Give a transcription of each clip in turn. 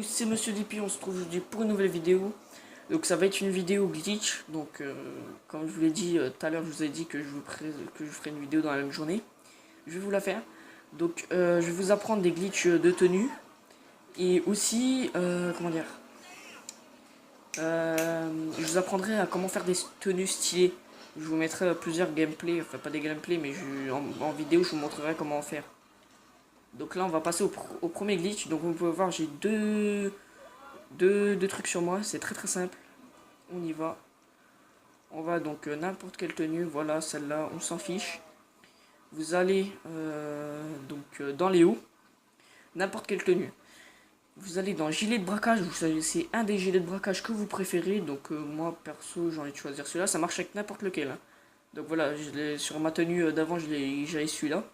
C'est Monsieur Dipi, on se trouve aujourd'hui pour une nouvelle vidéo. Donc ça va être une vidéo glitch. Donc comme je vous l'ai dit tout à l'heure, je vous ai dit que je ferai une vidéo dans la même journée. Je vais vous la faire. Donc je vais vous apprendre des glitches de tenue. Et aussi, comment dire, je vous apprendrai à comment faire des tenues stylées. Je vous mettrai plusieurs gameplays, enfin pas des gameplays, mais en vidéo je vous montrerai comment en faire. Donc là on va passer au premier glitch. Donc vous pouvez voir j'ai deux trucs sur moi, c'est très simple. On y va. On va donc n'importe quelle tenue, voilà celle-là, on s'en fiche. Vous allez dans les hauts, n'importe quelle tenue. Vous allez dans gilet de braquage, vous savez, c'est un des gilets de braquage que vous préférez. Donc moi perso j'ai envie de choisir celui-là, ça marche avec n'importe lequel. Hein. Donc voilà, sur ma tenue d'avant j'avais celui-là.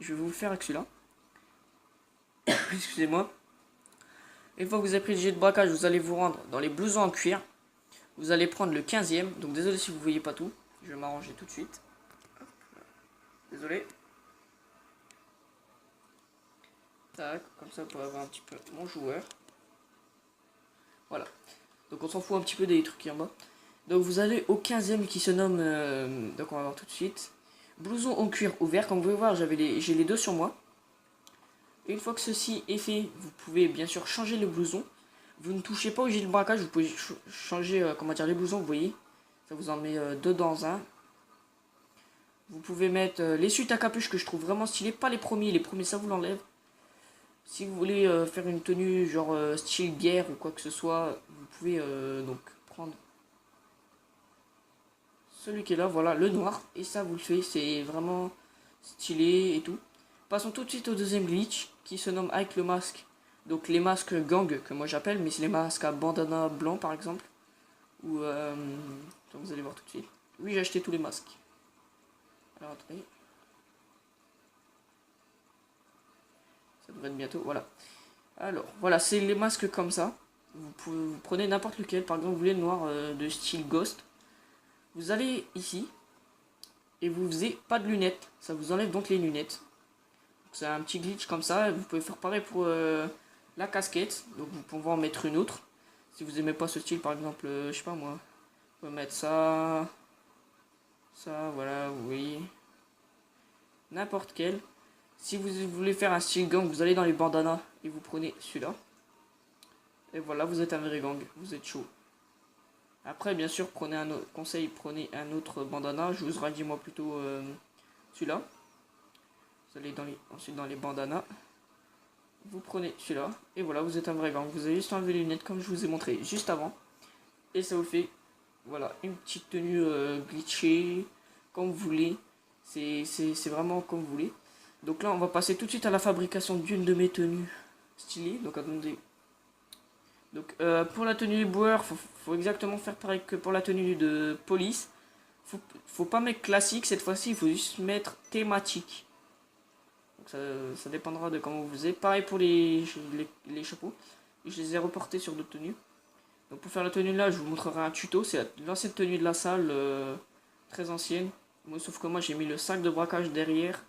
Je vais vous le faire avec celui-là. Excusez-moi. Une fois que vous avez pris le gilet de braquage, vous allez vous rendre dans les blousons en cuir. Vous allez prendre le 15e. Donc désolé si vous voyez pas tout. Je vais m'arranger tout de suite. Désolé. Tac, comme ça pour avoir un petit peu mon joueur. Voilà. Donc on s'en fout un petit peu des trucs qui en bas. Donc vous allez au 15e qui se nomme... donc on va voir tout de suite. Blouson en cuir ouvert. Comme vous pouvez voir, j'ai les deux sur moi. Une fois que ceci est fait, vous pouvez bien sûr changer le blouson. Vous ne touchez pas au gilet de braquage, vous pouvez changer comment dire, les blousons, vous voyez. Ça vous en met deux dans un. Vous pouvez mettre les suites à capuche que je trouve vraiment stylés. Pas les premiers ça vous l'enlève. Si vous voulez faire une tenue genre style guerre ou quoi que ce soit, vous pouvez donc prendre celui qui est là, voilà, le noir. Et ça vous le fait, c'est vraiment stylé et tout. Passons tout de suite au deuxième glitch qui se nomme avec le masque. Donc les masques gang que moi j'appelle, mais c'est les masques à bandana blanc par exemple. Ou vous allez voir tout de suite. Oui, j'ai acheté tous les masques. Alors attendez. Ça devrait être bientôt, voilà. Alors, voilà, c'est les masques comme ça. Vous prenez n'importe lequel, par exemple, vous voulez le noir de style Ghost. Vous allez ici, et vous faisiez pas de lunettes. Ça vous enlève donc les lunettes. C'est un petit glitch comme ça. Vous pouvez faire pareil pour la casquette. Donc vous pouvez en mettre une autre. Si vous aimez pas ce style, par exemple, je sais pas moi. Vous pouvez mettre ça. Ça, voilà, oui. N'importe quel. Si vous voulez faire un style gang, vous allez dans les bandanas et vous prenez celui-là. Et voilà, vous êtes un vrai gang, vous êtes chaud. Après, bien sûr, prenez un autre conseil, prenez un autre bandana. Je vous aurais dit moi plutôt celui-là. Vous allez ensuite dans les bandanas. Vous prenez celui-là. Et voilà, vous êtes un vrai gang. Vous avez juste enlevé les lunettes comme je vous ai montré juste avant. Et ça vous fait, voilà, une petite tenue glitchée, comme vous voulez. C'est vraiment comme vous voulez. Donc là, on va passer tout de suite à la fabrication d'une de mes tenues stylées. Donc attendez. Donc pour la tenue du boueur, faut exactement faire pareil que pour la tenue de police. Faut pas mettre classique cette fois-ci, il faut juste mettre thématique. Donc ça dépendra de comment vous faisiez. Pareil pour les chapeaux. Je les ai reportés sur d'autres tenues. Donc pour faire la tenue là, je vous montrerai un tuto. C'est l'ancienne tenue de la salle, très ancienne. Sauf que moi j'ai mis le sac de braquage derrière.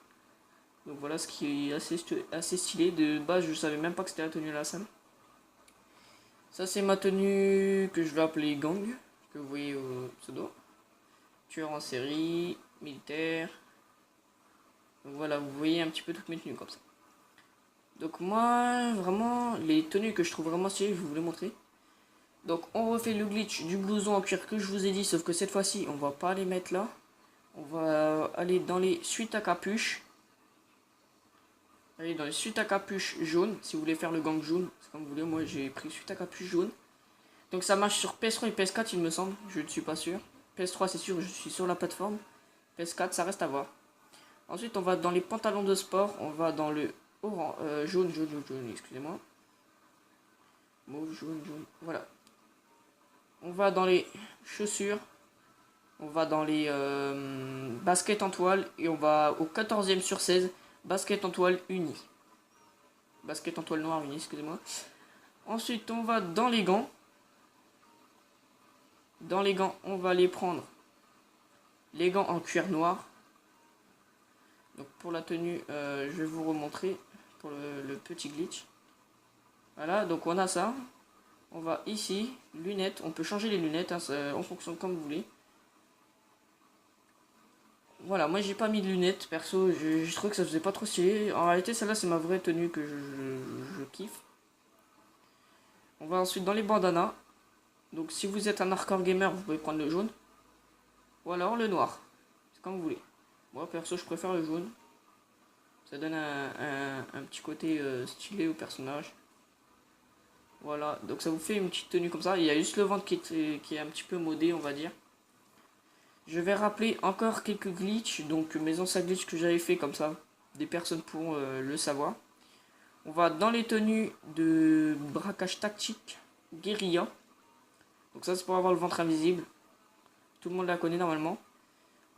Donc voilà ce qui est assez stylé. De base je savais même pas que c'était la tenue de la salle. Ça c'est ma tenue que je vais appeler gang, que vous voyez au pseudo. Tueur en série, militaire. Donc voilà, vous voyez un petit peu toutes mes tenues comme ça. Donc moi, vraiment, les tenues que je trouve vraiment stylées, je vais vous les montrer. Donc on refait le glitch du blouson en cuir que je vous ai dit, sauf que cette fois-ci, on va pas les mettre là. On va aller dans les suites à capuche. Allez, dans les suites à capuche jaune, si vous voulez faire le gang jaune, c'est comme vous voulez, moi j'ai pris suite à capuche jaune. Donc ça marche sur PS3 et PS4 il me semble, je ne suis pas sûr. PS3 c'est sûr, je suis sur la plateforme. PS4 ça reste à voir. Ensuite on va dans les pantalons de sport, on va dans le jaune, excusez-moi. Mauve, jaune, voilà. On va dans les chaussures, on va dans les baskets en toile et on va au 14e sur 16, basket en toile uni. Basket en toile noire uni, excusez-moi. Ensuite on va dans les gants. Dans les gants, on va les prendre. Les gants en cuir noir. Donc pour la tenue, je vais vous remontrer pour le petit glitch. Voilà, donc on a ça. On va ici, lunettes. On peut changer les lunettes hein, en fonction de comme vous voulez. Voilà, moi j'ai pas mis de lunettes, perso, je trouve que ça faisait pas trop stylé. En réalité, celle-là c'est ma vraie tenue que je kiffe. On va ensuite dans les bandanas. Donc si vous êtes un hardcore gamer, vous pouvez prendre le jaune. Ou alors le noir. C'est comme vous voulez. Moi perso, je préfère le jaune. Ça donne un petit côté stylé au personnage. Voilà, donc ça vous fait une petite tenue comme ça. Il y a juste le ventre qui est un petit peu modé, on va dire. Je vais rappeler encore quelques glitches, donc mes anciens glitches que j'avais fait comme ça. Des personnes pourront le savoir. On va dans les tenues de braquage tactique guérilla. Donc ça c'est pour avoir le ventre invisible. Tout le monde la connaît normalement.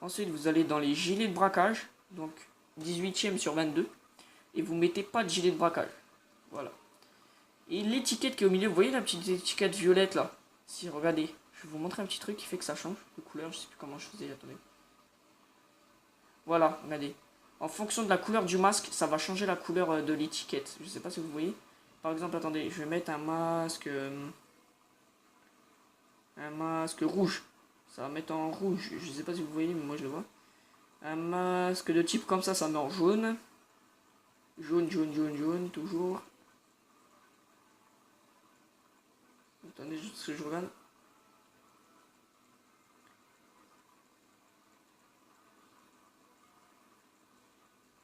Ensuite vous allez dans les gilets de braquage. Donc 18ème sur 22. Et vous mettez pas de gilet de braquage. Voilà. Et l'étiquette qui est au milieu, vous voyez la petite étiquette violette là? Si, regardez. Je vais vous montrer un petit truc qui fait que ça change de couleur. Je sais plus comment je faisais, attendez. Voilà, regardez. En fonction de la couleur du masque, ça va changer la couleur de l'étiquette. Je sais pas si vous voyez. Par exemple, attendez, je vais mettre un masque rouge. Ça va mettre en rouge. Je sais pas si vous voyez, mais moi je le vois. Un masque de type comme ça met en jaune. Jaune, jaune, jaune, jaune, toujours. Attendez, juste que je regarde.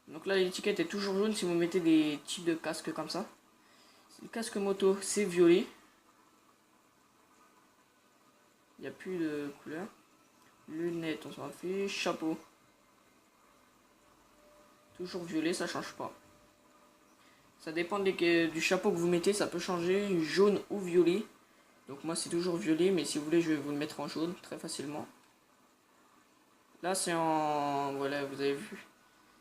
Donc là, l'étiquette est toujours jaune si vous mettez des types de casques comme ça. Le casque moto, c'est violet. Il n'y a plus de couleur. Lunettes, on s'en fiche. Chapeau. Toujours violet, ça change pas. Ça dépend du chapeau que vous mettez, ça peut changer jaune ou violet. Donc moi c'est toujours violet, mais si vous voulez je vais vous le mettre en jaune très facilement. Là c'est en... voilà, vous avez vu.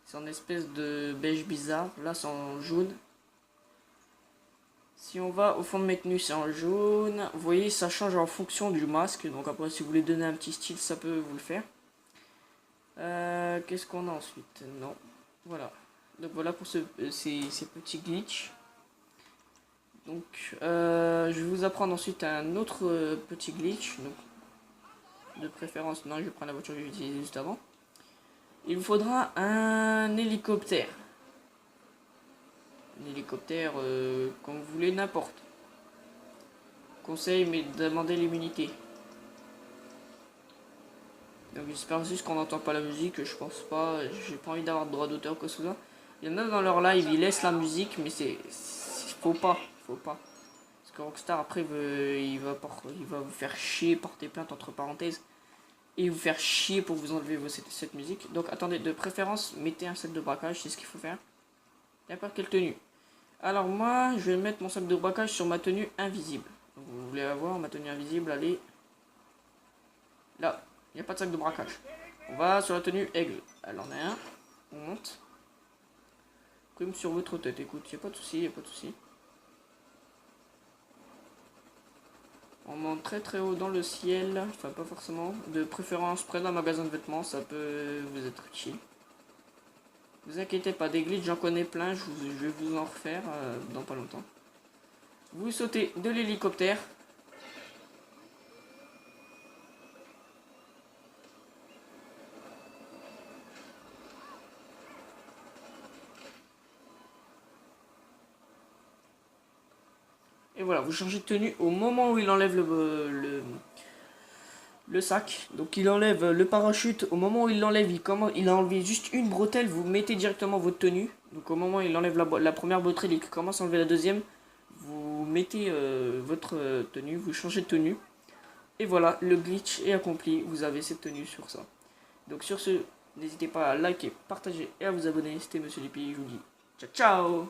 C'est en espèce de beige bizarre. Là c'est en jaune. Si on va au fond de mes tenues, c'est en jaune. Vous voyez, ça change en fonction du masque. Donc après, si vous voulez donner un petit style, ça peut vous le faire. Qu'est-ce qu'on a ensuite? Non. Voilà. Donc voilà pour ces petits glitches. Donc, je vais vous apprendre ensuite un autre petit glitch. Donc, de préférence, non, je vais prendre la voiture que j'ai utilisée juste avant. Il vous faudra un hélicoptère. Un hélicoptère, comme vous voulez, n'importe. Conseil, mais demandez l'immunité. Donc j'espère juste qu'on n'entend pas la musique, je pense pas, j'ai pas envie d'avoir de droit d'auteur que ce soit. Il y en a dans leur live, ils laissent la musique, mais faut pas. Parce que Rockstar après il va vous faire chier, porter plainte entre parenthèses, et vous faire chier pour vous enlever cette musique. Donc attendez, de préférence, mettez un sac de braquage, c'est ce qu'il faut faire. N'importe quelle tenue. Alors moi, je vais mettre mon sac de braquage sur ma tenue invisible. Donc vous voulez avoir ma tenue invisible, allez. Là, il n'y a pas de sac de braquage. On va sur la tenue aigle. Elle en a un. On monte. Prime sur votre tête. Écoute, il n'y a pas de souci, On monte très très haut dans le ciel. Enfin, pas forcément. De préférence près d'un magasin de vêtements, ça peut vous être utile. Ne vous inquiétez pas, des glitches, j'en connais plein. Je vais vous en refaire dans pas longtemps. Vous sautez de l'hélicoptère. Et voilà, vous changez de tenue au moment où il enlève le sac. Donc il enlève le parachute. Au moment où il l'enlève, il a enlevé juste une bretelle. Vous mettez directement votre tenue. Donc au moment où il enlève la première bretelle et qu'il commence à enlever la deuxième, vous mettez votre tenue, vous changez de tenue. Et voilà, le glitch est accompli. Vous avez cette tenue sur ça. Donc sur ce, n'hésitez pas à liker, partager et à vous abonner. C'était Monsieur Lippy. Je vous dis ciao ciao.